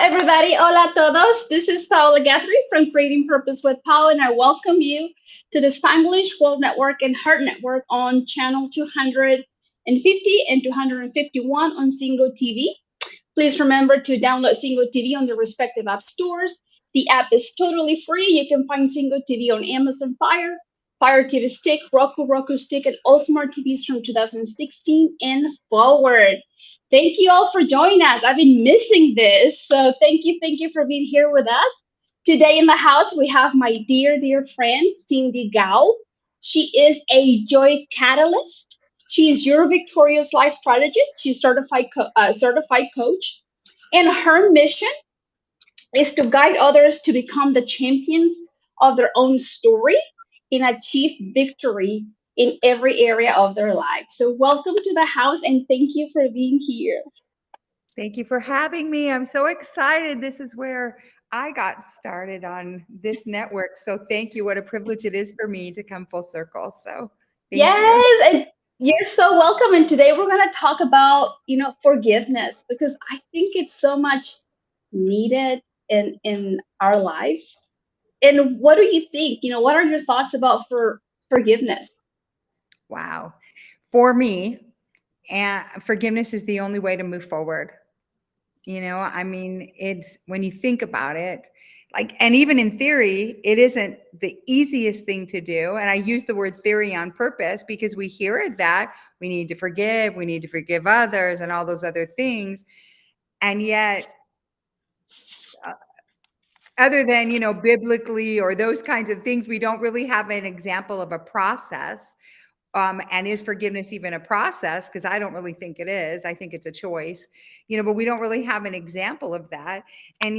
everybody. Hola a todos. This is Paola Guthrie from Creating Purpose with Paola, and I welcome you to the Spanglish World Network and Heart Network on channel 250 and 251 on Single TV. Please remember to download Single TV on the respective app stores. The app is totally free. You can find Single TV on Amazon Fire, Fire TV Stick, Roku Stick, and all smart TVs from 2016 and forward. Thank you all for joining us. I've been missing this. So thank you for being here with us. Today in the house, we have my dear friend, Cindy Gould. She is a joy catalyst. She's your victorious life strategist. She's certified coach, and her mission is to guide others to become the champions of their own story and achieve victory in every area of their life. So, welcome to the house, and thank you for being here. Thank you for having me. I'm so excited. This is where I got started on this network. So thank you. What a privilege it is for me to come full circle. So thank you. Yes, and you're so welcome. And today we're going to talk about, forgiveness because I think it's so much needed in our lives. And what do you think? What are your thoughts about forgiveness? Wow. For me, and forgiveness is the only way to move forward. It's when you think about it, and even in theory, it isn't the easiest thing to do. And I use the word theory on purpose because we hear it that we need to forgive others and all those other things. And yet, other than, biblically or those kinds of things, we don't really have an example of a process. And is forgiveness even a process? Because I don't really think it is. I think it's a choice, but we don't really have an example of that. And,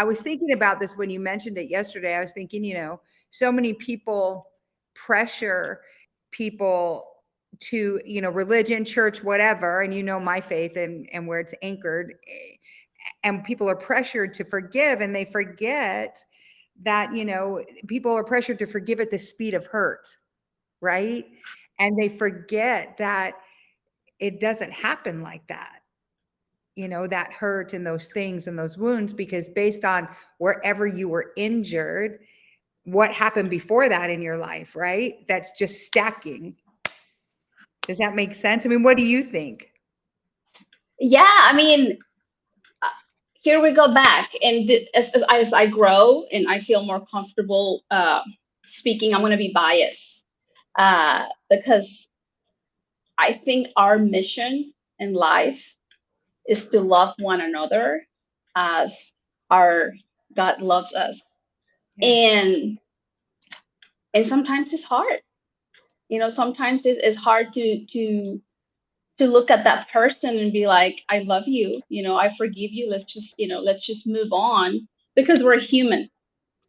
I was thinking about this when you mentioned it yesterday. I was thinking, so many people pressure people to, religion, church, whatever, and my faith and where it's anchored. And people are pressured to forgive, and they forget that, people are pressured to forgive at the speed of hurt, right? And they forget that it doesn't happen like that, that hurt and those things and those wounds, because based on wherever you were injured, what happened before that in your life, right? That's just stacking. Does that make sense? I mean, what do you think? Yeah, I mean, here we go back. And as I grow and I feel more comfortable speaking, I'm going to be biased because I think our mission in life is to love one another as our God loves us. Yes. And sometimes it's hard. Sometimes it's hard to look at that person and be like, I love you, I forgive you. Let's just move on because we're human,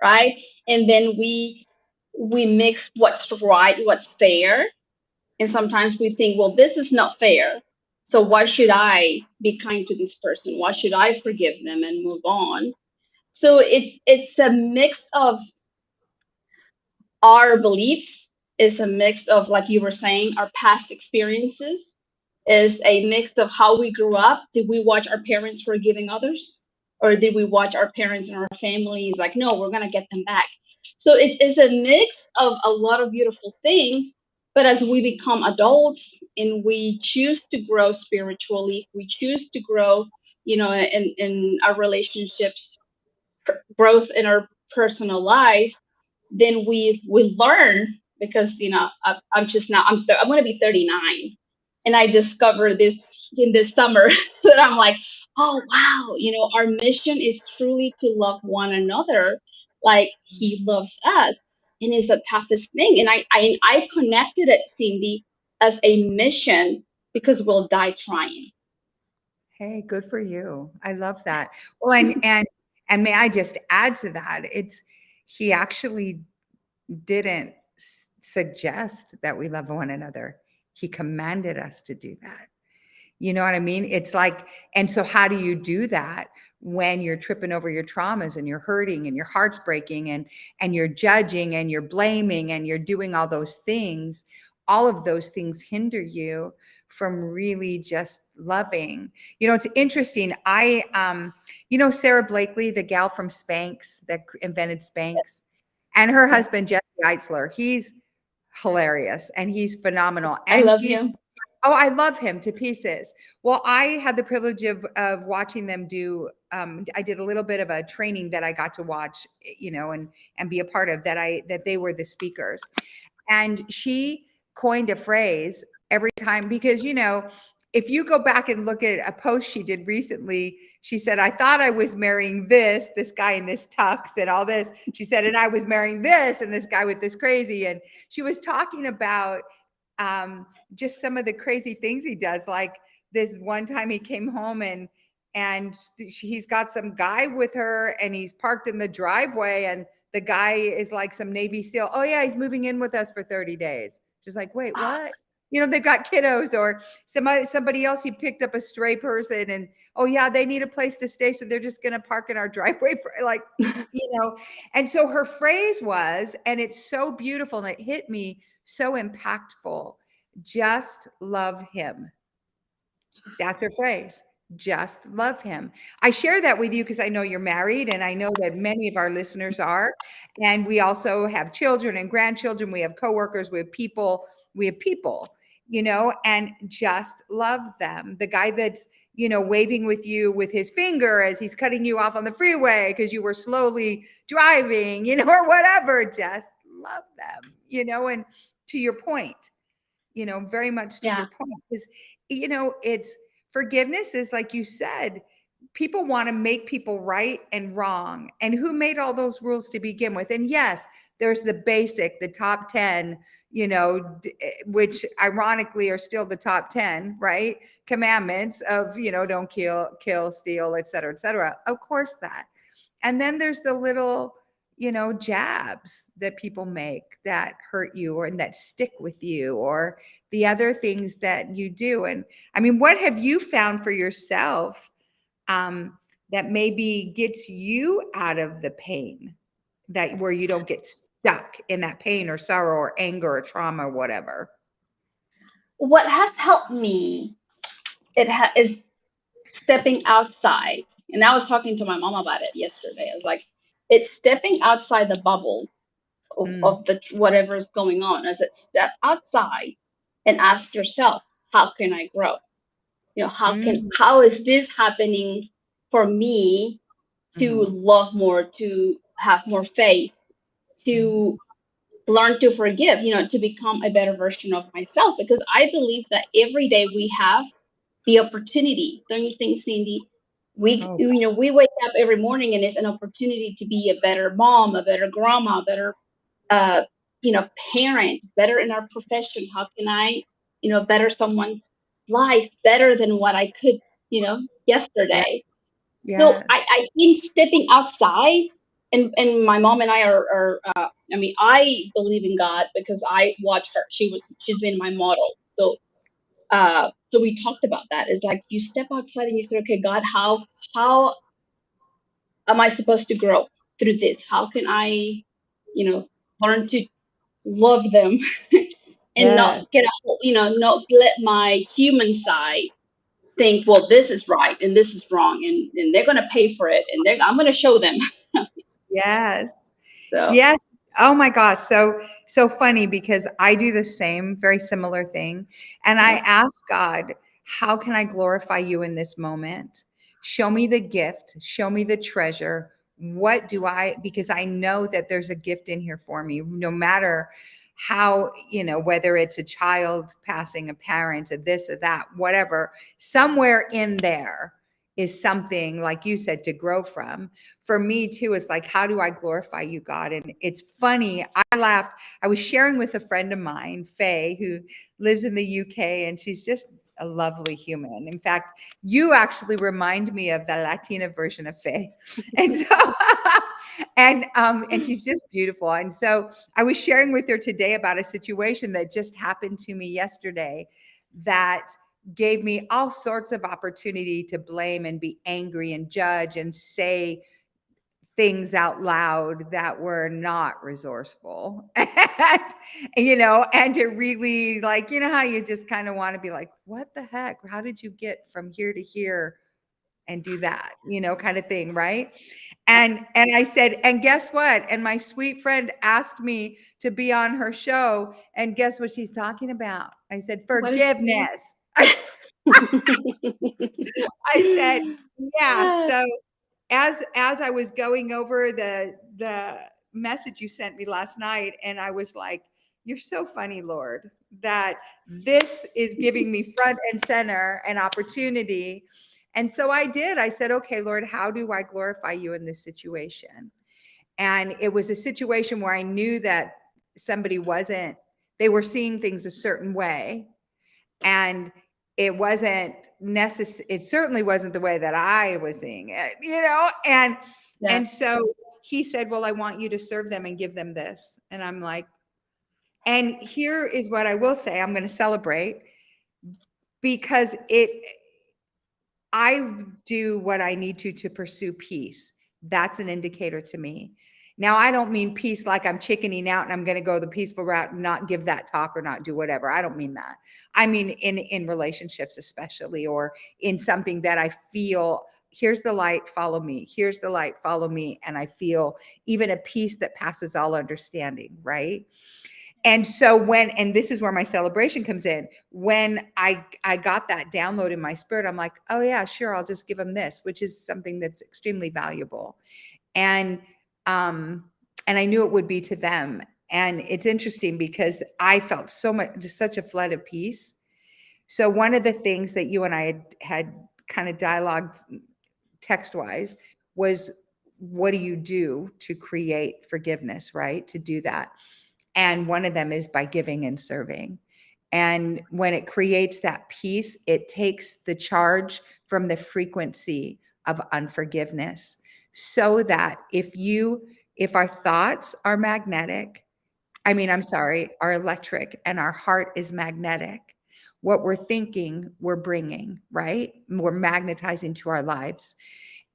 right? And then we mix what's right, what's fair, and sometimes we think, well, this is not fair, so why should I be kind to this person? Why should I forgive them and move on? So it's a mix of our beliefs, is a mix of, like you were saying, our past experiences, is a mix of how we grew up. Did we watch our parents forgiving others, or did we watch our parents and our families like, no, we're going to get them back? So it's a mix of a lot of beautiful things. But as we become adults and we choose to grow spiritually, we choose to grow, in our relationships, growth in our personal lives, then we learn. Because I'm just now I'm going to be 39, and I discovered this in this summer that I'm like, oh wow, our mission is truly to love one another like He loves us. And it's the toughest thing. And I connected it, Cindy, as a mission because we'll die trying. Hey, good for you. I love that. Well, and may I just add to that? He actually didn't suggest that we love one another. He commanded us to do that. You know what I mean? It's like, and so how do you do that when you're tripping over your traumas and you're hurting and your heart's breaking and you're judging and you're blaming and you're doing all those things? All of those things hinder you from really just loving. It's interesting. Sarah Blakely, the gal from Spanx that invented Spanx, and her Yeah. husband, Jesse Eitzler, he's hilarious and he's phenomenal. I And love he's him. Oh, I love him to pieces. Well, I had the privilege of watching them do. I did a little bit of a training that I got to watch, and be a part of. That they were the speakers, and she coined a phrase every time because if you go back and look at a post she did recently, she said, "I thought I was marrying this guy in this tux and all this." She said, "And I was marrying this and this guy with this crazy," and she was talking about just some of the crazy things he does. Like this one time he came home and he's got some guy with her and he's parked in the driveway and the guy is like some Navy SEAL. "Oh yeah, he's moving in with us for 30 days. She's like, "Wait, what?" They've got kiddos. Or somebody else, he picked up a stray person and, "Oh yeah, they need a place to stay, so they're just going to park in our driveway," for like, and so her phrase was, and it's so beautiful and it hit me so impactful: just love him. That's her phrase. Just love him. I share that with you because I know you're married and I know that many of our listeners are. And we also have children and grandchildren. We have coworkers, we have people, and just love them. The guy that's, waving with you with his finger as he's cutting you off on the freeway because you were slowly driving, or whatever, just love them, and to your point, very much to your Yeah. point, because, it's forgiveness is like you said, people want to make people right and wrong. And who made all those rules to begin with? And yes, there's the basic, the top 10, which ironically are still the top 10, right? Commandments of, don't kill, steal, et cetera, et cetera. Of course that. And then there's the little, jabs that people make that hurt you or and that stick with you, or the other things that you do. And I mean, what have you found for yourself that maybe gets you out of the pain, that where you don't get stuck in that pain or sorrow or anger or trauma or whatever? What has helped me is stepping outside. And I was talking to my mom about it yesterday. I was like, it's stepping outside the bubble Mm, of the whatever is going on. As it step outside and ask yourself, how can I grow? mm, How is this happening for me to mhm. love more, to have more faith, Mhm. to learn to forgive, to become a better version of myself? Because I believe that every day we have the opportunity. Don't you think, Cindy? Oh, We wake up every morning and it's an opportunity to be a better mom, a better grandma, a better uh, parent, better in our profession. How can I, better someone's life better than what I could, yeah, yesterday? So I, yes, I think stepping outside, and my mom and I I mean, I believe in God because I watch her. She's been my model. So we talked about that. It's like you step outside and you say, okay, God, how am I supposed to grow through this? How can I, learn to love them and yes, not get not let my human side think, well, this is right and this is wrong, and they're gonna pay for it, and I'm gonna show them. yes. So Yes. Oh my gosh. So funny because I do the same, very similar thing. And I yeah, ask God, how can I glorify you in this moment? Show me the gift, show me the treasure. What do I, because I know that there's a gift in here for me, no matter how, whether it's a child passing, a parent, a this or that, whatever, somewhere in there is something, like you said, to grow from. For me too, it's like, how do I glorify you, God? And it's funny, I laughed. I was sharing with a friend of mine, Faye, who lives in the UK, and she's just a lovely human. In fact, you actually remind me of the Latina version of Faye. And so and she's just beautiful. And so I was sharing with her today about a situation that just happened to me yesterday that gave me all sorts of opportunity to blame and be angry and judge and say things out loud that were not resourceful. And to really, like, how you just kind of want to be like, what the heck? How did you get from here to here and do that, kind of thing, right? Yeah. And I said, and guess what? And my sweet friend asked me to be on her show, and guess what she's talking about? I said, What is forgiveness. I said, yeah. Ah, So as I was going over the message you sent me last night, and I was like, you're so funny, Lord, that this is giving me front and center an opportunity. And so I did. I said, okay, Lord, how do I glorify you in this situation? And it was a situation where I knew that somebody they were seeing things a certain way. And it wasn't necessary. It certainly wasn't the way that I was seeing it, and yeah. and so he said, well, I want you to serve them and give them this. And I'm like, and here is what I will say, I'm going to celebrate, because I do what I need to pursue peace. That's an indicator to me. Now, I don't mean peace like I'm chickening out and I'm going to go the peaceful route and not give that talk or not do whatever. I don't mean that. I mean in relationships, especially, or in something that I feel, here's the light, follow me. Here's the light, follow me. And I feel even a peace that passes all understanding, right? And so and this is where my celebration comes in. When I got that download in my spirit, I'm like, oh yeah, sure, I'll just give them this, which is something that's extremely valuable. And and I knew it would be to them. And it's interesting because I felt so much, just such a flood of peace. So one of the things that you and I had kind of dialogued text wise was, what do you do to create forgiveness, right? To do that. And one of them is by giving and serving. And when it creates that peace, it takes the charge from the frequency of unforgiveness. So that if our thoughts are magnetic, I'm sorry, are electric, and our heart is magnetic, what we're thinking, we're bringing, right? We're magnetizing to our lives.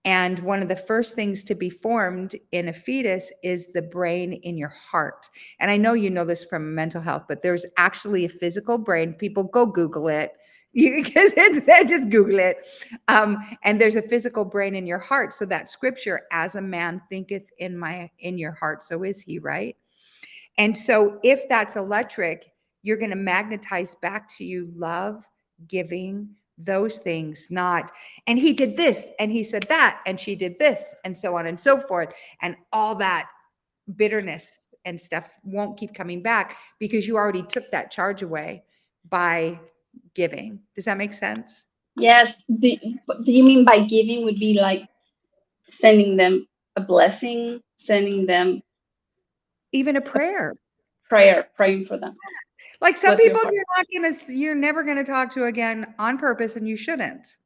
And one of the first things to be formed in a fetus is the brain in your heart. And I know you know this from mental health, but there's actually a physical brain. People go Google it, because just Google it. And there's a physical brain in your heart. So that scripture, as a man thinketh in your heart, so is he, right? And so if that's electric, you're going to magnetize back to you love, giving, those things, not, and he did this, and he said that, and she did this, and so on and so forth. And all that bitterness and stuff won't keep coming back, because you already took that charge away by giving. Does that make sense? Yes. Do you mean by giving would be like sending them a blessing, sending them Even a a prayer. prayer, praying for them Like some with your people heart? you're never going to talk to again on purpose, and you shouldn't.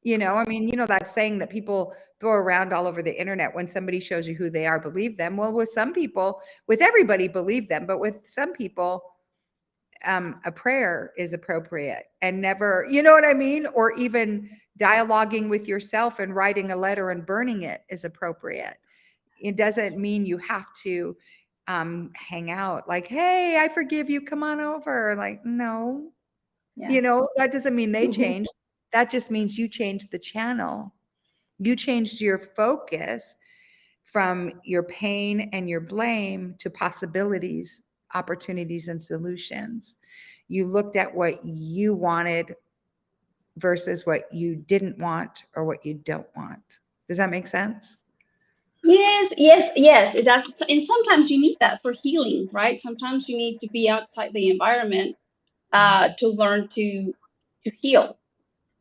That saying that people throw around all over the internet, when somebody shows you who they are, believe them. Well, with everybody, believe them. But with some people, a prayer is appropriate, and never, you know what I mean? Or even dialoguing with yourself and writing a letter and burning it is appropriate. It doesn't mean you have to hang out like, hey, I forgive you, come on over. Like, no, Yeah. that doesn't mean they Hmm. changed. That just means you changed the channel. You changed your focus from your pain and your blame to possibilities, opportunities, and solutions. You looked at what you wanted versus what you didn't want or what you don't want. Does that make sense? Yes, yes, yes, it does. And sometimes you need that for healing, right? Sometimes you need to be outside the environment to learn to heal.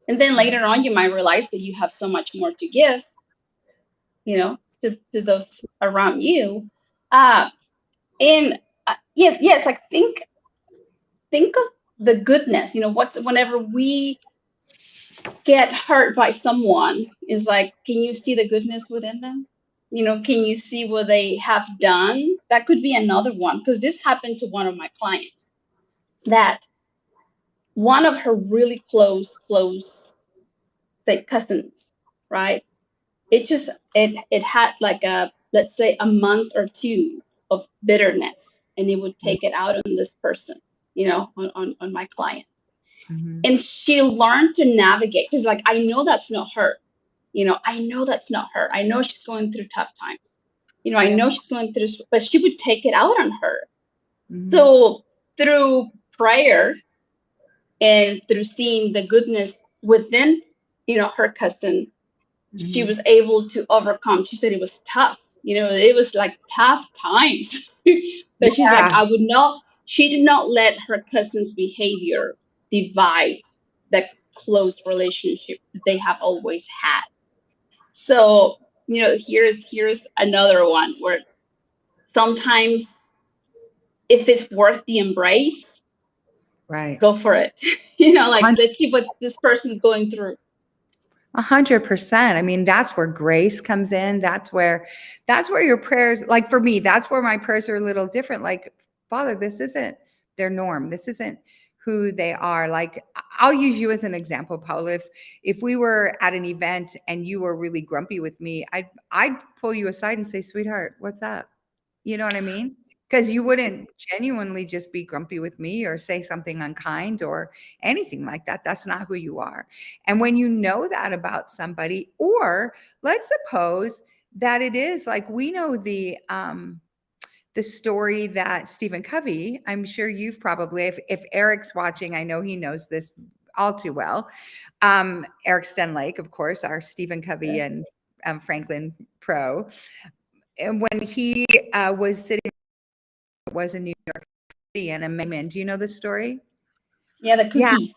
And then later on, you might realize that you have so much more to give, to those around you. Uh, and yes, yes, like think of the goodness. What's whenever we get hurt by someone, is like, can you see the goodness within them? Can you see what they have done? That could be another one, because this happened to one of my clients, that one of her really close, say, cousins, right? it had like a, let's say, a month or two of bitterness, and it would take it out on this person, on my client. Mhm. And she learned to navigate, because like, I know that's not her. I know that's not her. I know she's going through tough times. I Yep. know she's going through, but she would take it out on her. Mhm. So through prayer and through seeing the goodness within, her cousin, she Mhm. was able to overcome. She said it was tough. It was like tough times. But she's like, Yeah. I would not, she did not let her cousin's behavior divide the close relationship that they have always had. So, here's another one where sometimes if it's worth the embrace, Right. go for it. Like, let's see what this person's going through. 100%. I mean, that's where grace comes in. That's where your prayers, like for me, that's where my prayers are a little different. Like, Father, this isn't their norm. This isn't who they are. Like, I'll use you as an example, Paula. If we were at an event and you were really grumpy with me, I'd pull you aside and say, sweetheart, what's up? You know what I mean? Because you wouldn't genuinely just be grumpy with me or say something unkind or anything like that. That's not who you are. And when you know that about somebody, or let's suppose that it is like we know the story that Stephen Covey, I'm sure you've probably, if Eric's watching, I know he knows this all too well. Eric Stenlake, of course, our Stephen Covey and Franklin pro. And when he was sitting, it was in New York City, and a man, do you know this story? Yeah, the Yeah. cookies.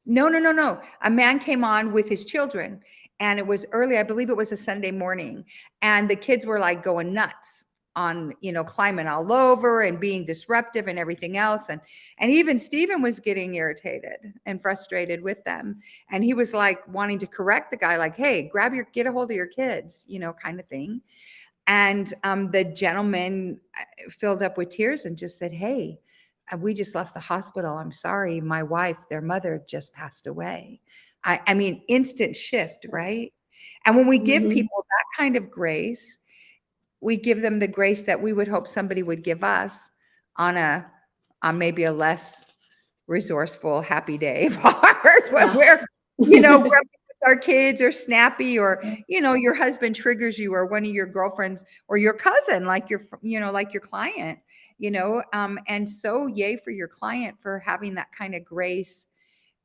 No, no, no, no. A man came on with his children, and it was early. I believe it was a Sunday morning, and the kids were like going nuts on, climbing all over and being disruptive and everything else. And even Stephen was getting irritated and frustrated with them. And he was like wanting to correct the guy, like, hey, get a hold of your kids, kind of thing. And the gentleman filled up with tears and just said, hey, we just left the hospital. I'm sorry. My wife, their mother just passed away. I mean, instant shift, right? And when we give Hmm. people that kind of grace, we give them the grace that we would hope somebody would give us on on maybe a less resourceful, happy day of ours when Yeah. we're, grumpy with our kids or snappy, or, your husband triggers you, or one of your girlfriends or your cousin, like like your client, and so yay for your client for having that kind of grace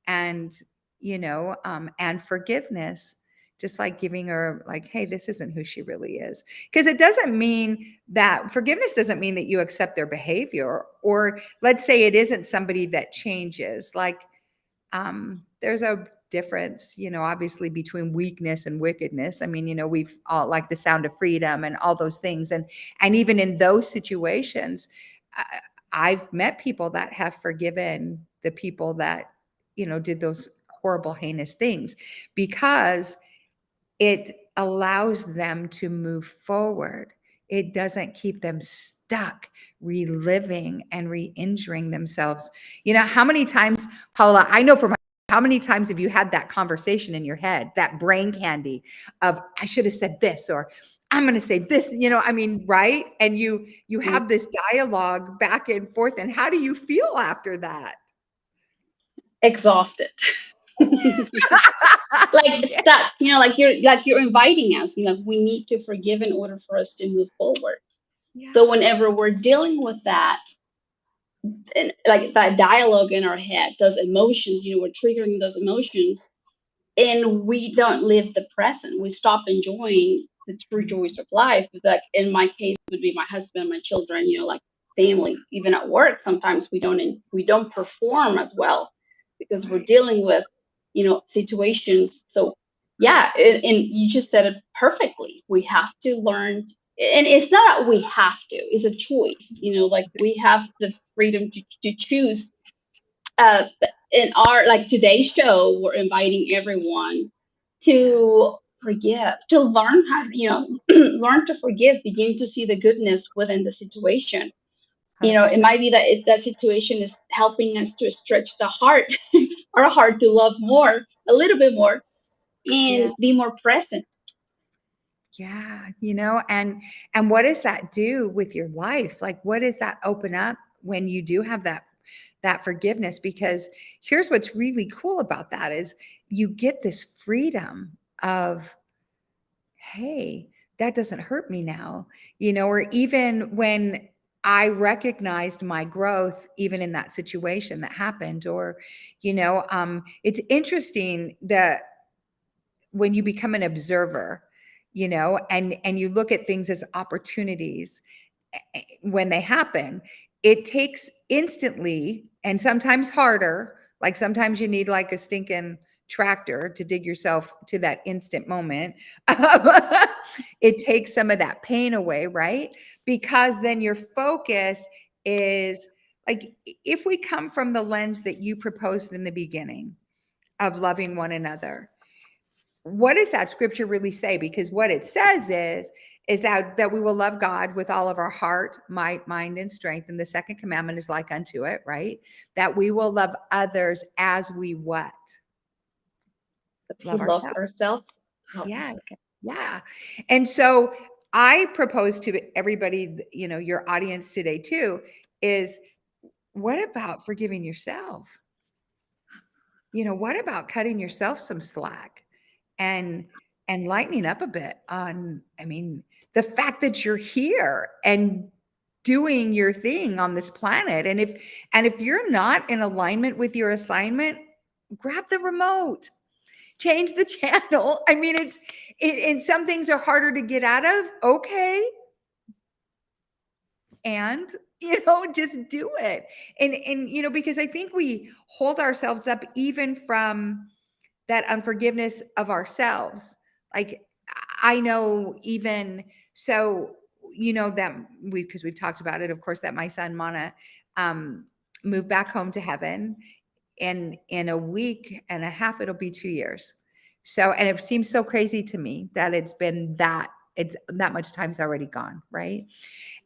and and forgiveness, just like giving her like, hey, this isn't who she really is. Because it doesn't mean that forgiveness doesn't mean that you accept their behavior, or let's say it isn't somebody that changes. Like, there's a difference, obviously, between weakness and wickedness. I mean, we've all like the Sound of Freedom and all those things, and even in those situations, I, I've met people that have forgiven the people that did those horrible, heinous things, because it allows them to move forward. It doesn't keep them stuck reliving and re-injuring themselves. How many times, Paula, I know for my, how many times have you had that conversation in your head, that brain candy of, I should have said this, or I'm going to say this, I mean, right? And you have this dialogue back and forth. And how do you feel after that? Exhausted. Like Yeah. stuck. Like you're inviting us. Like, we need to forgive in order for us to move forward. So Yeah. whenever we're dealing with that, and like that dialogue in our head, those emotions, we're triggering those emotions, and we don't live the present. We stop enjoying the true joys of life. Like in my case, it would be my husband, my children, like family. Even at work, sometimes we don't perform as well because we're Right. dealing with situations. So yeah, and you just said it perfectly. We have to learn. And it's not we have to, it's a choice, like we have the freedom to choose. uh, in our, like, today's show, we're inviting everyone Yeah. to forgive, to learn how to, learn to forgive, begin to see the goodness within the situation. It 100%. might be that that situation is helping us to stretch the heart, our heart to love more, a little bit more, and Yeah. be more present. Yeah, and what does that do with your life? Like, what does that open up when you do have that forgiveness? Because here's what's really cool about that is you get this freedom of, hey, that doesn't hurt me now, or even when I recognized my growth, even in that situation that happened, or, it's interesting that when you become an observer, and you look at things as opportunities, when they happen, it takes instantly and sometimes harder. Like sometimes you need like a stinking tractor to dig yourself to that instant moment. It takes some of that pain away, right? Because then your focus is like, if we come from the lens that you proposed in the beginning of loving one another, what does that scripture really say? Because what it says is that we will love God with all of our heart, might, mind, and strength. And the second commandment is like unto it, right? That we will love others as we what? Let's Love love ourselves. ourselves. Oh, I'm Yes. sorry. Yeah. And so I propose to everybody, your audience today too, is what about forgiving yourself? What about cutting yourself some slack and lightening up a bit on, I mean, the fact that you're here and doing your thing on this planet. And if you're not in alignment with your assignment, grab the remote, change the channel. I mean, and some things are harder to get out of. Okay. And just do it. And because I think we hold ourselves up even from that unforgiveness of ourselves. Like, I know, even so, that because we've talked about it, of course, that my son Mana um moved back home to heaven, and in a week and a half it'll be 2 years. So, and it seems so crazy to me that it's that much time's already gone, right?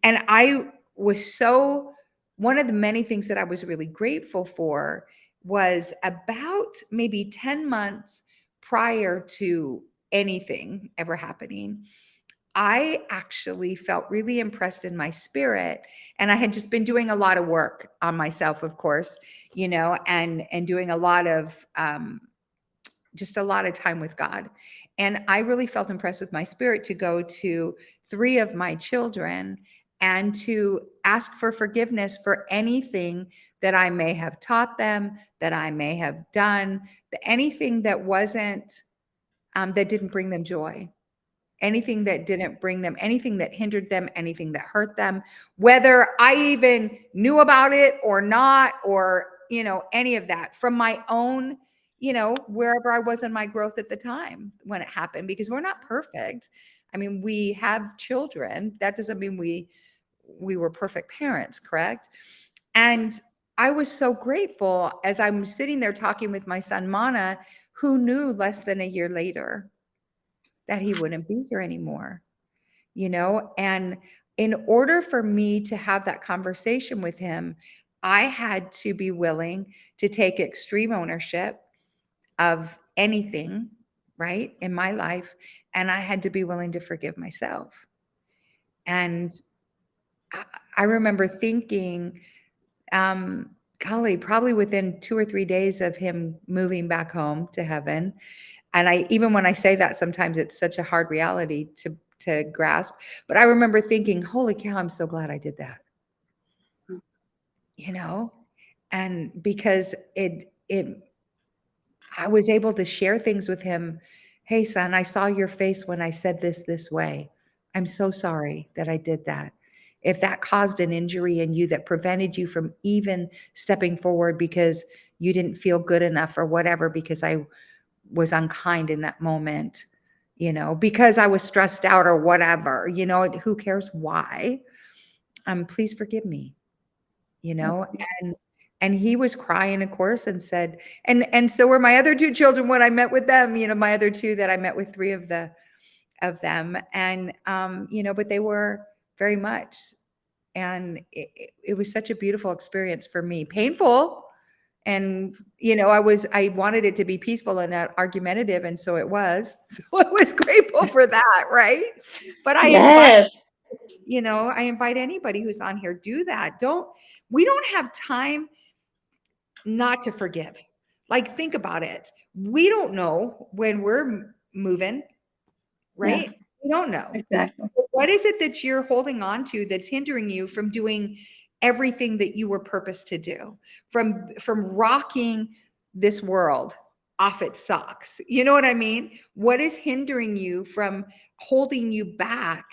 And I was so, one of the many things that I was really grateful for was about maybe 10 months prior to anything ever happening, I actually felt really impressed in my spirit. And I had just been doing a lot of work on myself, of course, and doing a lot of just a lot of time with God. And I really felt impressed with my spirit to go to 3 of my children and to ask for forgiveness for anything that I may have taught them, that I may have done, anything that wasn't, that didn't bring them joy, anything that didn't bring them, anything that hindered them, anything that hurt them, whether I even knew about it or not, or, any of that from my own, wherever I was in my growth at the time when it happened, because we're not perfect. I mean, we have children. That doesn't mean we were perfect parents, correct? And I was so grateful as I'm sitting there talking with my son Mana, who knew less than a year later that he wouldn't be here anymore, and in order for me to have that conversation with him, I had to be willing to take extreme ownership of anything, right, in my life, and I had to be willing to forgive myself. And I remember thinking, golly, probably within 2 or 3 days of him moving back home to heaven, and even when I say that, sometimes it's such a hard reality to grasp, but I remember thinking, "Holy cow, I'm so glad I did that." You know? And because it I was able to share things with him. "Hey, son, I saw your face when I said this way. I'm so sorry that I did that. If that caused an injury in you that prevented you from even stepping forward because you didn't feel good enough or whatever, because I was unkind in that moment, because I was stressed out or whatever, who cares why? Please forgive me, you That's know, beautiful. and he was crying, of course, and said, and so were my other 2 children when I met with them, my other 2 that I met with 3 of them, and, but they were very much, and it was such a beautiful experience for me, painful And, I wanted it to be peaceful and not argumentative, and so it was. So I was grateful for that, right? But Yes. I invite anybody who's on here, do that. We don't have time not to forgive. Like, think about it. We don't know when we're moving, Yeah, right? We don't know. exactly. What is it that you're holding on to that's hindering you from doing everything that you were purposed to do? From rocking this world off its socks. You know what I mean? What is hindering you from holding you back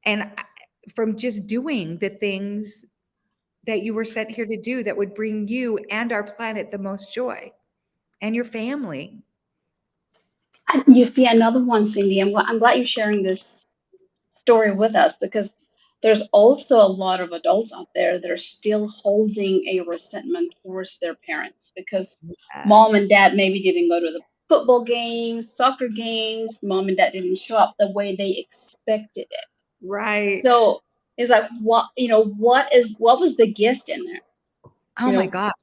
and from just doing the things that you were sent here to do that would bring you and our planet the most joy and your family? And you see another one, Cindy. I'm glad you're sharing this story with us because there's also a lot of adults out there that are still holding a resentment towards their parents because mom and dad maybe didn't go to the football games, soccer games, mom and dad didn't show up the way they expected it. Right. So it's like what was the gift in there? Oh You my know, God.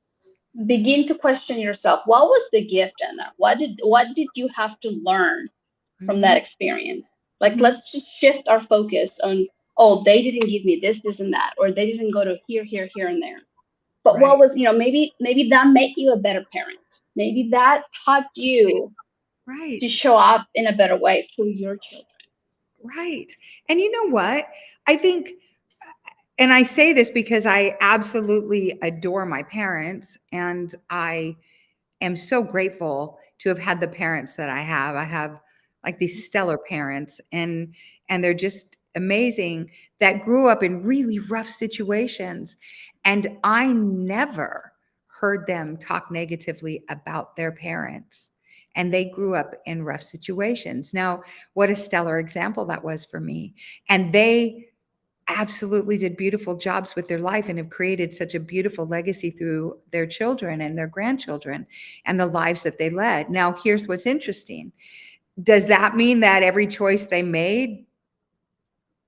begin to question yourself. What was the gift in there? What did you have to learn from that Mhm. experience? Like, Mhm. let's just shift our focus on, oh, they didn't give me this, and that, or they didn't go to here, and there. But what Right. was, maybe that made you a better parent. Maybe that taught you to Right. show up in a better way for your children. Right. And you know what? I think, and I say this because I absolutely adore my parents, and I am so grateful to have had the parents that I have. I have like these stellar parents, and they're just amazing, that grew up in really rough situations, and I never heard them talk negatively about their parents. And they grew up in rough situations. Now, what a stellar example that was for me. And they absolutely did beautiful jobs with their life and have created such a beautiful legacy through their children and their grandchildren and the lives that they led. Now, here's what's interesting. Does that mean that every choice they made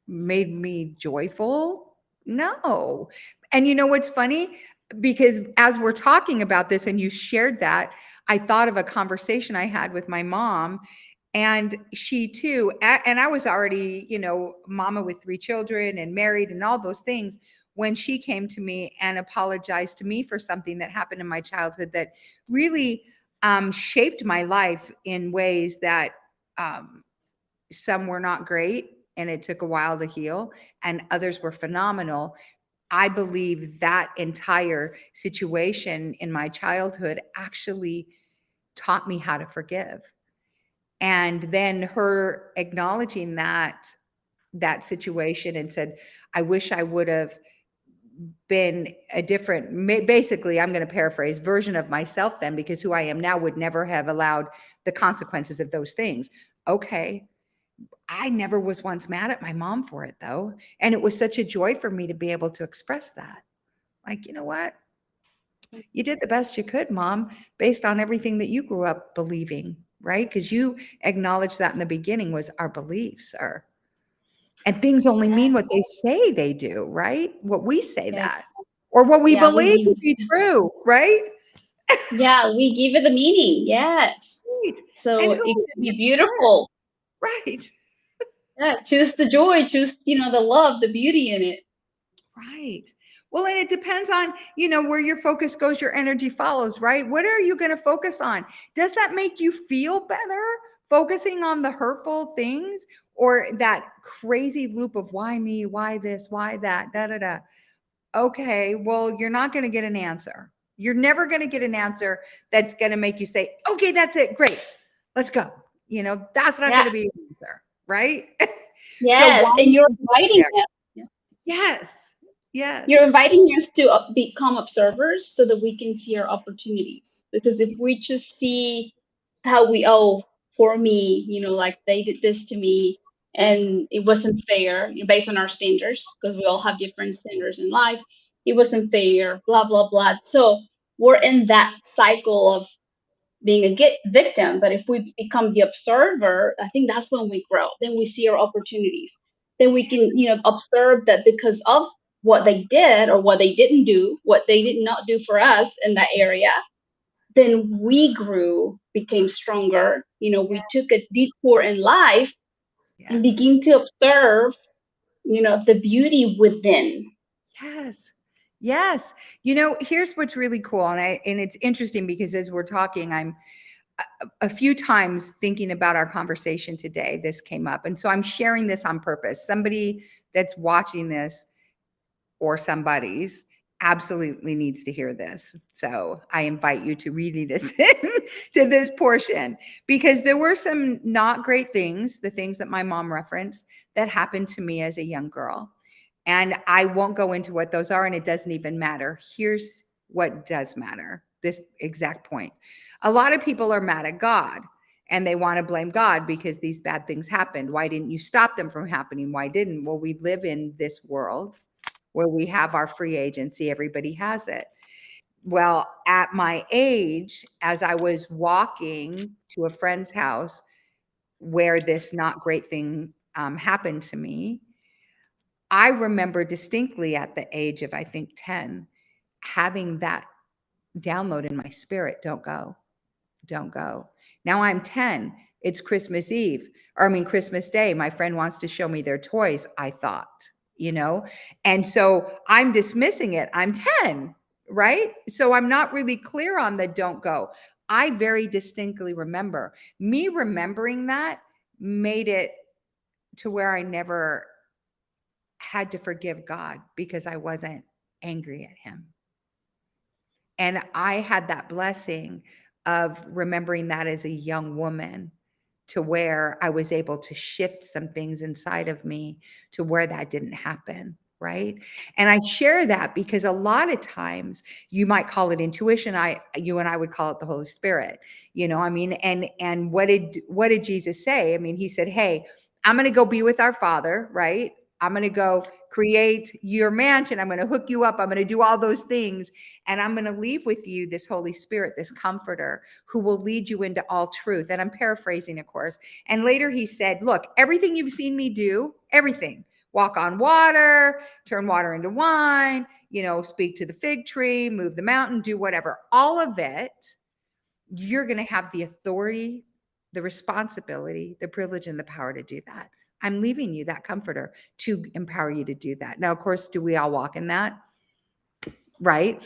me joyful? No. And you know what's funny? Because as we're talking about this and you shared that, I thought of a conversation I had with my mom, and she too, and I was already, mama with 3 children and married and all those things, when she came to me and apologized to me for something that happened in my childhood that really shaped my life in ways that um, some were not great and it took a while to heal, and others were phenomenal. I believe that entire situation in my childhood actually taught me how to forgive. And then her acknowledging that situation and said, I wish I would have been a different, basically, I'm going to paraphrase, version of myself then, because who I am now would never have allowed the consequences of those things. Okay. I never was once mad at my mom for it though. And it was such a joy for me to be able to express that. Like, you know what? You did the best you could, mom, based on everything that you grew up believing, right? Because you acknowledged that in the beginning was our beliefs are, and things only Yeah. mean what they say they do, right? What we say Yes. that, or what we Yeah, believe to be true, right? we give it a meaning. Yes. Right. And So it who could be cares? beautiful. Right. Yeah, choose the joy, choose, the love, the beauty in it. Right. Well, and it depends on, where your focus goes, your energy follows, right? What are you going to focus on? Does that make you feel better focusing on the hurtful things, or that crazy loop of why me, why this, why that, da da da? Okay, well, you're not going to get an answer. You're never going to get an answer that's going to make you say, okay, that's it. Great. Let's go. That's not going Yeah. to be an answer, right? So why Yes, and you're even go inviting there? them. Yes. Yes. You're inviting us to become observers so that we can see our opportunities. Because if we just see how for me, like they did this to me and it wasn't fair, based on our standards, because we all have different standards in life. It wasn't fair, blah, blah, blah. So we're in that cycle of being a victim. But if we become the observer, I think that's when we grow. Then we see our opportunities. Then we can, observe that because of what they did or what they didn't do, what they did not do for us in that area. then we grew, became stronger. Yeah. We took a detour in life and Yes. begin to observe, the beauty within. Yes. Yes. Here's what's really cool. And it's interesting because as we're talking, I'm a few times thinking about our conversation today, this came up. And so I'm sharing this on purpose. Somebody that's watching this or somebody's absolutely needs to hear this. So I invite you to really listen to this portion because there were some not great things, the things that my mom referenced, that happened to me as a young girl. And I won't go into what those are, and it doesn't even matter. Here's what does matter, this exact point. A lot of people are mad at God and they want to blame God because these bad things happened. Why didn't you stop them from happening? Why didn't? Well, we live in this world where we have our free agency, everybody has it. Well, at my age, as I was walking to a friend's house where this not great thing happened to me, I remember distinctly at the age of, I think, 10, having that download in my spirit: don't go, don't go. Now I'm 10. It's Christmas Eve, or I mean, Christmas Day. My friend wants to show me their toys, I thought, you know? And so I'm dismissing it. I'm 10, right? So I'm not really clear on the don't go. I very distinctly remember me remembering that made it to where I never had to forgive God because I wasn't angry at him. And I had that blessing of remembering that as a young woman to where I was able to shift some things inside of me to where that didn't happen. Right. And I share that because a lot of times you might call it intuition. You and I would call it the Holy Spirit. I mean, and what did Jesus say? I mean, he said, hey, I'm going to go be with our Father, right? I'm going to go create your mansion. I'm going to hook you up. I'm going to do all those things. And I'm going to leave with you this Holy Spirit, this comforter who will lead you into all truth. And I'm paraphrasing, of course. And later he said, look, everything you've seen me do, everything, walk on water, turn water into wine, speak to the fig tree, move the mountain, do whatever, all of it, you're going to have the authority, the responsibility, the privilege, and the power to do that. I'm leaving you that comforter to empower you to do that. Now, of course, do we all walk in that? Right?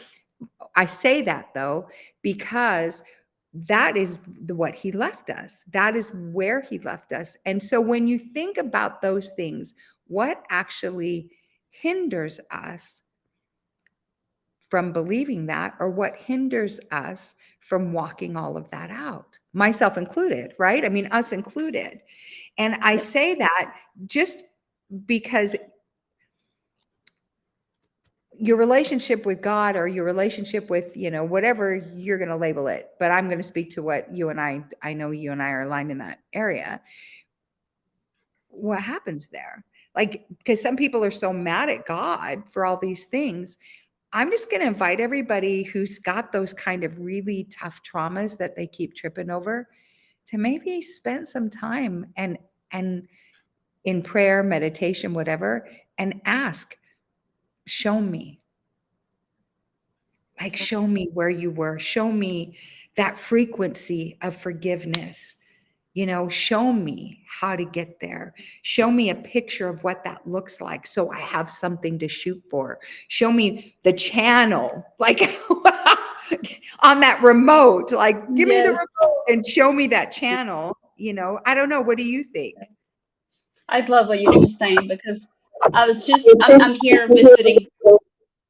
I say that though, because that is what he left us. That is where he left us. And so when you think about those things, what actually hinders us from believing that, or what hinders us from walking all of that out? Myself included, right? I mean, us included. And I say that just because your relationship with God or your relationship with, whatever you're going to label it, but I'm going to speak to what you and I know you and I are aligned in that area. What happens there? Like, because some people are so mad at God for all these things. I'm just going to invite everybody who's got those kind of really tough traumas that they keep tripping over to maybe spend some time and in prayer, meditation, whatever, and ask, show me. Like, show me where you were. Show me that frequency of forgiveness. Show me how to get there. Show me a picture of what that looks like so I have something to shoot for. Show me the channel, like on that remote. Like, give me the Yes, remote and show me that channel. I don't know. What do you think? I love what you're just saying because I'm here visiting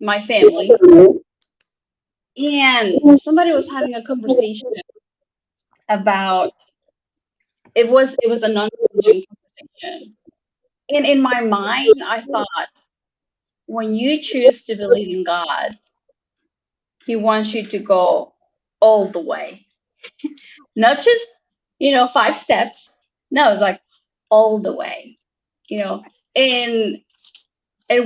my family, and somebody was having a conversation about, it was a non-religion conversation. And in my mind, I thought, when you choose to believe in God, He wants you to go all the way, not just 5 steps. No, it's like all the way, you know. And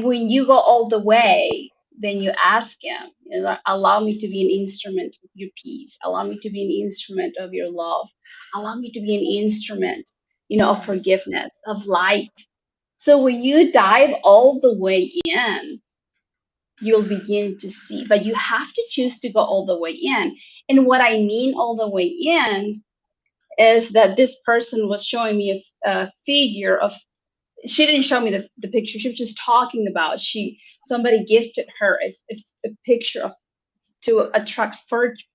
when you go all the way, then you ask Him, like, allow me to be an instrument of your peace. Allow me to be an instrument of your love. Allow me to be an instrument, of forgiveness, of light. So when you dive all the way in, you'll begin to see. But you have to choose to go all the way in. And what I mean all the way in is that this person was showing me a figure of, she didn't show me the picture, she was just talking about, somebody gifted her a picture of, to attract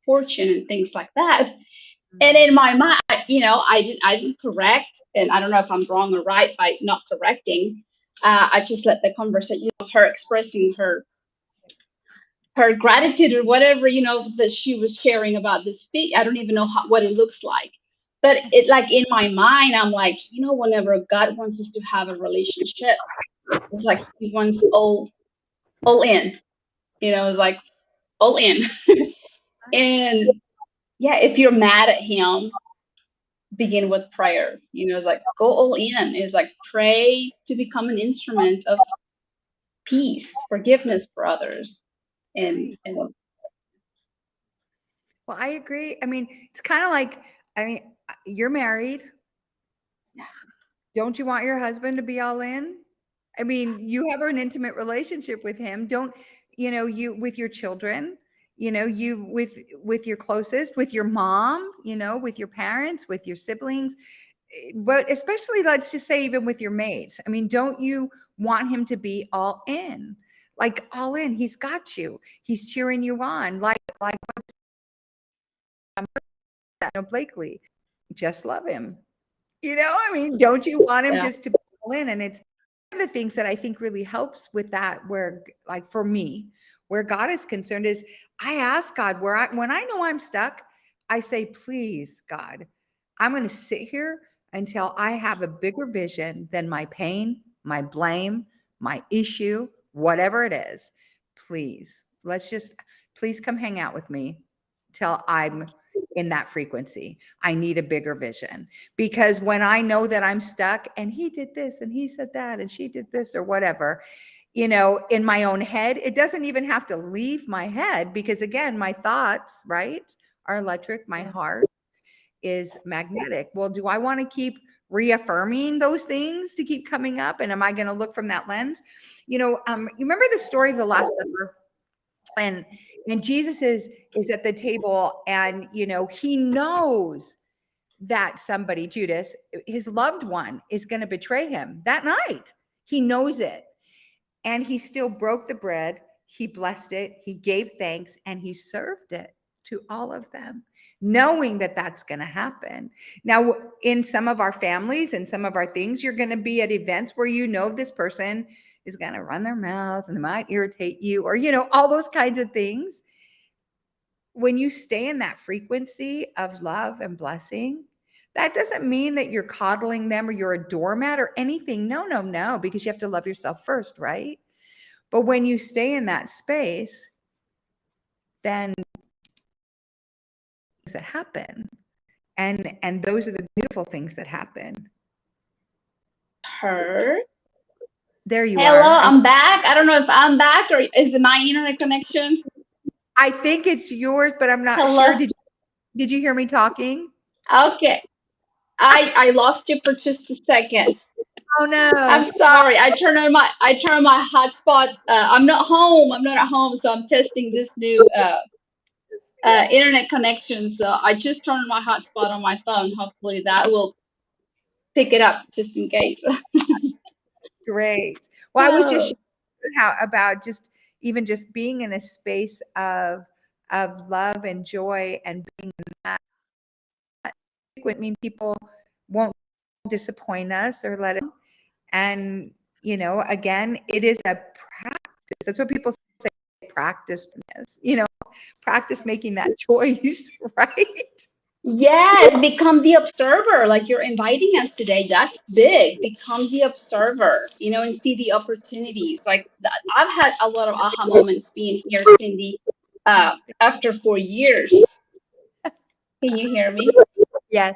fortune and things like that. And in my mind, I didn't correct, and I don't know if I'm wrong or right by not correcting. I just let the conversation, her expressing her gratitude or whatever, that she was sharing about this feat. I don't even know what it looks like. But it, like, in my mind, I'm like, whenever God wants us to have a relationship, it's like he wants all in. It's like all in. And yeah, if you're mad at him, begin with prayer. It's like go all in. It's like pray to become an instrument of peace, forgiveness for others. And Well, I agree. I mean, it's kind of like, I mean, you're married. Don't you want your husband to be all in? I mean, you have an intimate relationship with him. Don't, you with your children, you with your closest, with your mom, with your parents, with your siblings, but especially, let's just say, even with your mates. I mean, don't you want him to be all in? Like all in. He's got you. He's cheering you on. Like Blakely, just love him. I mean, don't you want him yeah, just to be all in? And it's one of the things that I think really helps with that, where, like, for me, where God is concerned, is I ask God, when I know I'm stuck, I say, please, God, I'm going to sit here until I have a bigger vision than my pain, my blame, my issue, whatever it is. Please, please come hang out with me till I'm in that frequency. I need a bigger vision, because when I know that I'm stuck and he did this and he said that and she did this or whatever, in my own head, it doesn't even have to leave my head, because again, my thoughts, right, are electric. My heart is magnetic. Well, do I want to keep reaffirming those things to keep coming up? And am I going to look from that lens? You remember the story of the Last Supper? And Jesus is at the table, and he knows that somebody, Judas, his loved one, is going to betray him that night. He knows it. And he still broke the bread. He blessed it. He gave thanks, and he served it to all of them, knowing that that's going to happen. Now, in some of our families and some of our things, you're going to be at events where this person is going to run their mouth and they might irritate you, or, all those kinds of things. When you stay in that frequency of love and blessing, that doesn't mean that you're coddling them or you're a doormat or anything. No, no, no, because you have to love yourself first, right? But when you stay in that space, then things that happen. And those are the beautiful things that happen. her. There you Hello, are. I'm back. I don't know if I'm back or is it my internet connection? I think it's yours, but I'm not Hello. sure. Did you hear me talking? Okay. I lost you for just a second. Oh I'm no. Well, sorry. I turn my hotspot. I'm not home. I'm not at home, so I'm testing this new yeah, internet connection. So I just turned my hotspot on my phone. Hopefully that will pick it up just in case. great. Well, I was just Oh, sharing how about just even just being in a space of love and joy and being in that. I mean, people won't disappoint us or let it. And again, it is a practice. That's what people say. Practice is, practice making that choice, right? yes, become the observer, like you're inviting us today. That's big. Become the observer, and see the opportunities. Like I've had a lot of aha moments being here, Cindy, after 4 years. Can you hear me? Yes.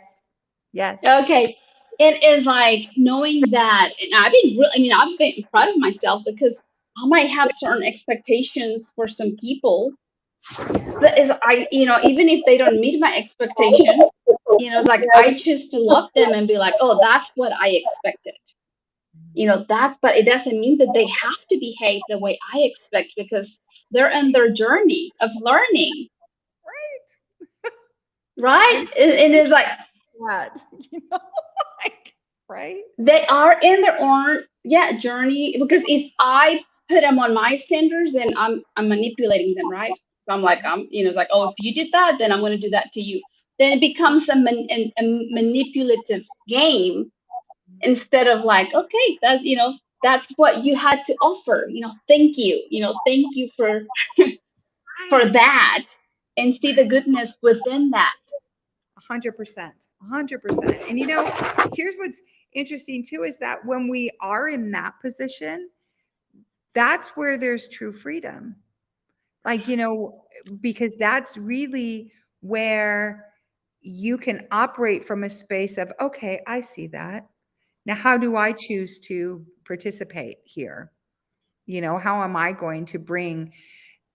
Yes. Okay. It is like knowing that, and I've been proud of myself because I might have certain expectations for some people, but even if they don't meet my expectations, it's like I choose to love them and be like, oh, that's what I expected. That's, but it doesn't mean that they have to behave the way I expect, because they're in their journey of learning, Right. right? And And it's like that, you know, like, right? they are in their own, yeah, journey. Because if I put them on my standards, then I'm manipulating them, right? So I'm like, it's like, oh, if you did that, then I'm going to do that to you. Then it becomes a manipulative game, instead of like, okay, that's what you had to offer. Thank you. Thank you for Right. that, and see the goodness within that. 100%. 100%. And here's what's interesting too is that when we are in that position, that's where there's true freedom. Like, because that's really where you can operate from a space of, okay, I see that. Now, how do I choose to participate here? How am I going to bring,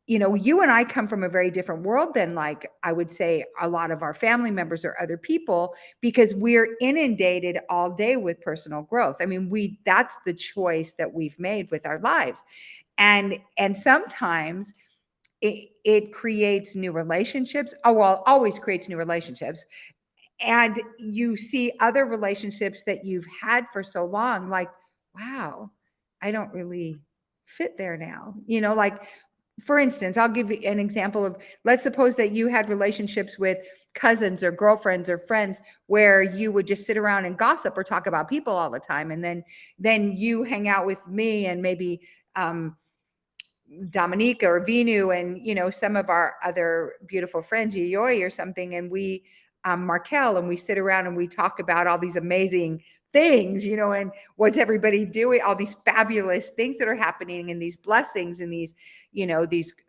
you and I come from a very different world than, like, I would say a lot of our family members or other people, because we're inundated all day with personal growth. I mean, that's the choice that we've made with our lives. And sometimes it creates new relationships. Oh, well, always creates new relationships. And you see other relationships that you've had for so long, like, wow, I don't really fit there now. Like, for instance, I'll give you an example of, let's suppose that you had relationships with cousins or girlfriends or friends where you would just sit around and gossip or talk about people all the time. And then you hang out with me and maybe Dominica or Vinu and, some of our other beautiful friends, Yayoi or something. And we, Markel, and we sit around and we talk about all these amazing things, and what's everybody doing, all these fabulous things that are happening and these blessings and these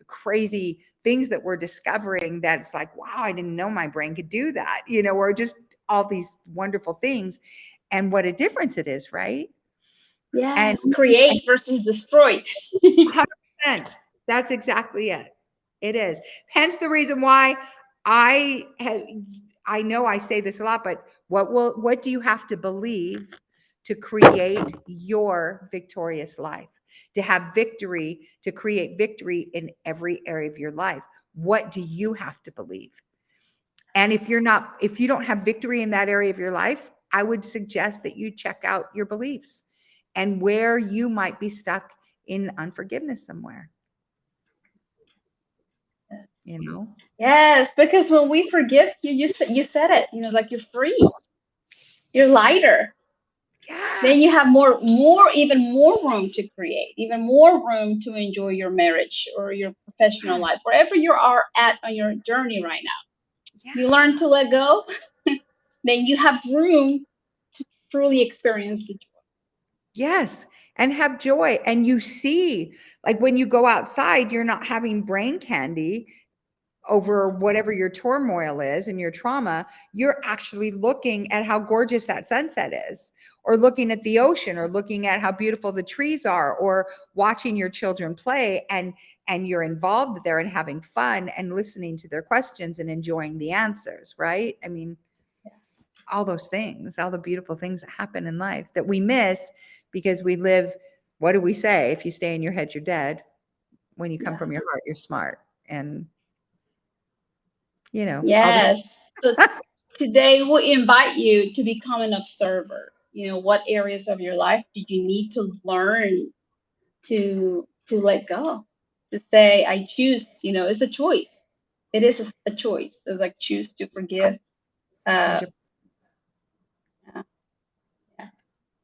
crazy things that we're discovering, that's like, wow, I didn't know my brain could do that, or just all these wonderful things, and what a difference it is, right? And Yes, create versus destroy. 100%. That's exactly it. It is. Hence the reason why I have, I know I say this a lot, but what do you have to believe to create your victorious life? To have victory, to create victory in every area of your life. What do you have to believe? And if you don't have victory in that area of your life, I would suggest that you check out your beliefs and where you might be stuck in unforgiveness somewhere, you know? Yes, because when we forgive, you said it. It's like you're free, you're lighter. Yeah. Then you have even more room to create, even more room to enjoy your marriage or your professional Yes. life, wherever you are at on your journey right now. You learn Yeah. to let go, then you have room to truly experience the joy. Yes. And have joy. And you see, like, when you go outside, you're not having brain candy over whatever your turmoil is and your trauma. You're actually looking at how gorgeous that sunset is, or looking at the ocean, or looking at how beautiful the trees are, or watching your children play, and you're involved there and having fun and listening to their questions and enjoying the answers, right? I mean, all those things, all the beautiful things that happen in life that we miss because we live, what do we say? If you stay in your head, you're dead. When you come Yeah. from your heart, you're smart. And all the Yes. So today we invite you to become an observer. What areas of your life do you need to learn to let go? To say, I choose. It's a choice. It is a choice. It's like choose to forgive. Uh, 100%. yeah, yeah.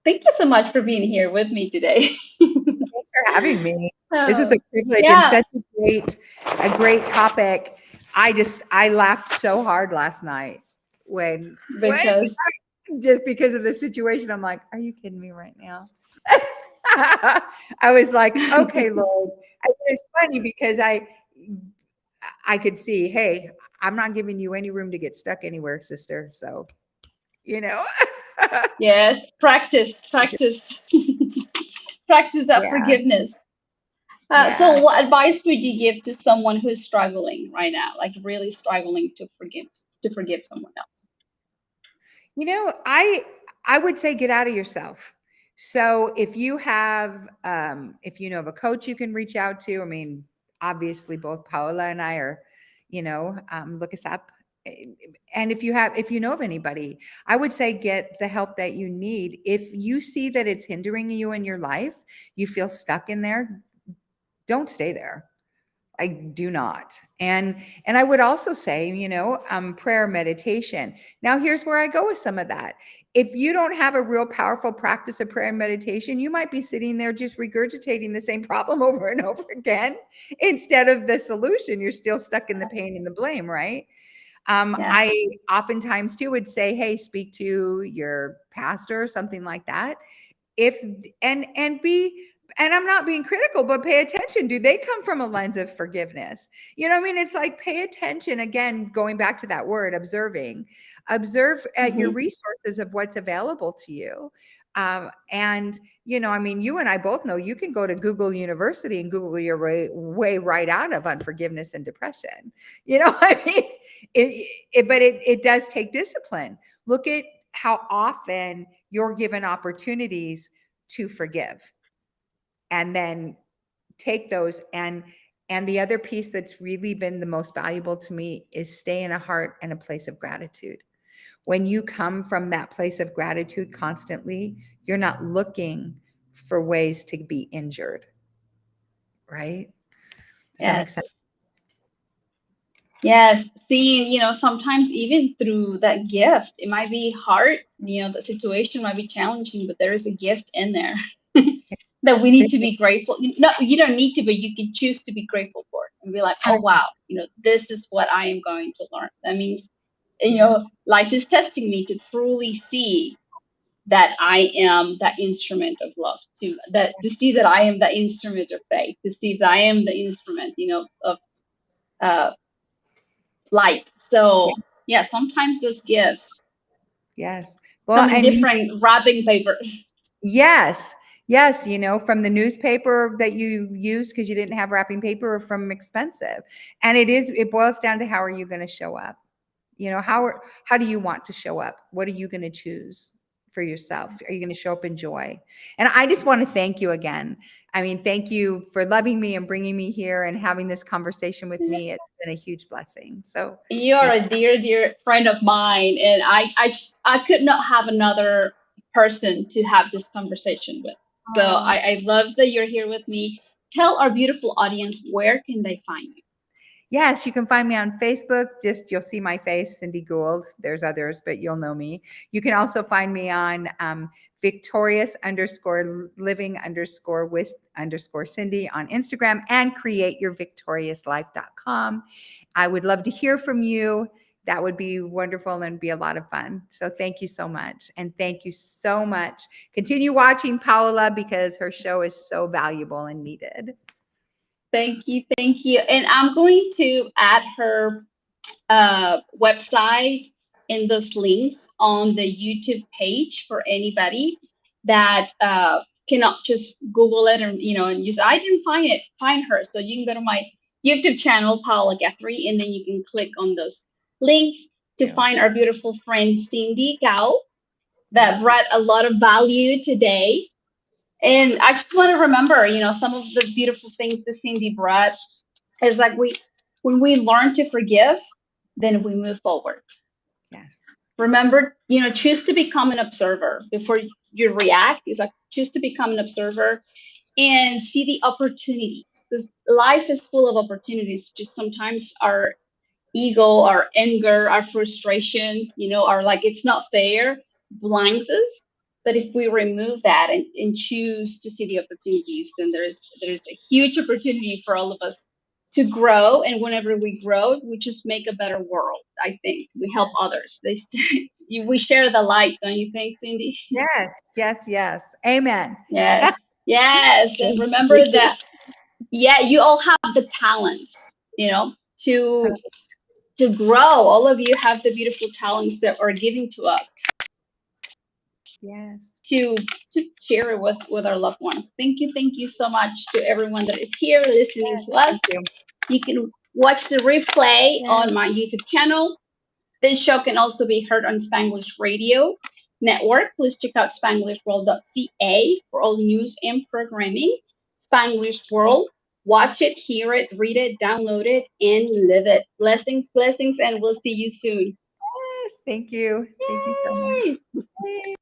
Thank you so much for being here with me today. Thanks for having me. This was Oh, a privilege and yeah, such a great topic. I laughed so hard last night when because just because of the situation. I'm like, are you kidding me right now? I was like, okay, Lord. It's funny because I could see, hey, I'm not giving you any room to get stuck anywhere, sister. So, you know. yes, practice, practice that Yeah. forgiveness. So, Yeah. what advice would you give to someone who's struggling right now, like really struggling to forgive someone else? I would say get out of yourself. So if you have, if you know of a coach you can reach out to, I mean, obviously both Paola and I are, look us up. And if you know of anybody, I would say get the help that you need. If you see that it's hindering you in your life, you feel stuck in there, don't stay there. I do not. And I would also say, prayer meditation. Now here's where I go with some of that. If you don't have a real powerful practice of prayer and meditation, you might be sitting there just regurgitating the same problem over and over again instead of the solution. You're still stuck in the pain and the blame, right? Yeah. I oftentimes too would say, hey, speak to your pastor or something like that. If and be and I'm not being critical, but pay attention. Do they come from a lens of forgiveness? You know what I mean? It's like pay attention again, going back to that word, observing. Observe at your Mm-hmm. resources of what's available to you. And I mean, you and I both know you can go to Google University and Google your way right out of unforgiveness and depression. I mean, but it does take discipline. Look at how often you're given opportunities to forgive, and then take those. And the other piece that's really been the most valuable to me is stay in a heart and a place of gratitude. When you come from that place of gratitude constantly, you're not looking for ways to be injured, right? Does that make sense? Yes. Yes. Seeing, sometimes even through that gift, it might be hard, the situation might be challenging, but there is a gift in there that we need to be grateful. No, you don't need to, but you can choose to be grateful for it and be like, oh, wow, this is what I am going to learn. That means, Yes. life is testing me to truly see that I am that instrument of love, to see that I am the instrument of faith, to see that I am the instrument, of uh, light. Yeah. So yeah, sometimes those gifts Yes. Well, come in and different wrapping paper. yes. Yes, from the newspaper that you used because you didn't have wrapping paper, or from expensive. And it boils down to, how are you going to show up? How do you want to show up? What are you going to choose for yourself? Are you going to show up in joy? And I just want to thank you again. I mean, thank you for loving me and bringing me here and having this conversation with me. It's been a huge blessing. So You are thank a dear, dear friend of mine, and I could not have another person to have this conversation with. So you. I love that you're here with me. Tell our beautiful audience, where can they find you? Yes, you can find me on Facebook. Just you'll see my face, Cindy Gould. There's others, but you'll know me. You can also find me on victorious underscore living underscore with underscore Cindy on Instagram, and createyourvictoriouslife.com. I would love to hear from you. That would be wonderful and be a lot of fun. So thank you so much. And thank you so much. Continue watching Paola, because her show is so valuable and needed. Thank you, thank you. And I'm going to add her website and those links on the YouTube page for anybody that cannot just Google it, and and use. I didn't find her, so you can go to my YouTube channel, Paola Guthrie, and then you can click on those links to Thank you. find our beautiful friend Cindy Gould that Thank you. brought a lot of value today. And I just want to remember, some of the beautiful things that Cindy brought is like when we learn to forgive, then we move forward. Yes. Remember, choose to become an observer before you react. It's like choose to become an observer and see the opportunities. Because life is full of opportunities. Just sometimes our ego, our anger, our frustration, our like it's not fair blinds us. But if we remove that and choose to see the opportunities, then there's a huge opportunity for all of us to grow. And whenever we grow, we just make a better world. I think we help Yes. others. We share the light, don't you think, Cindy? Yes, yes, yes. Amen. Yes, yes. And Thank remember you. that, yeah, you all have the talents, to grow. All of you have the beautiful talents that are given to us Yes. to share it with our loved ones. Thank you so much to everyone that is here listening Yes. to us. Thank you. You can watch the replay Yes. on my YouTube channel. This show can also be heard on Spanglish Radio. network, please check out SpanglishWorld.ca for all news and programming. Spanglish World, watch it, hear it, read it, download it, and live it. Blessings, blessings, and we'll see you soon. Yes, thank you. Thank you so much. Yay! Yay.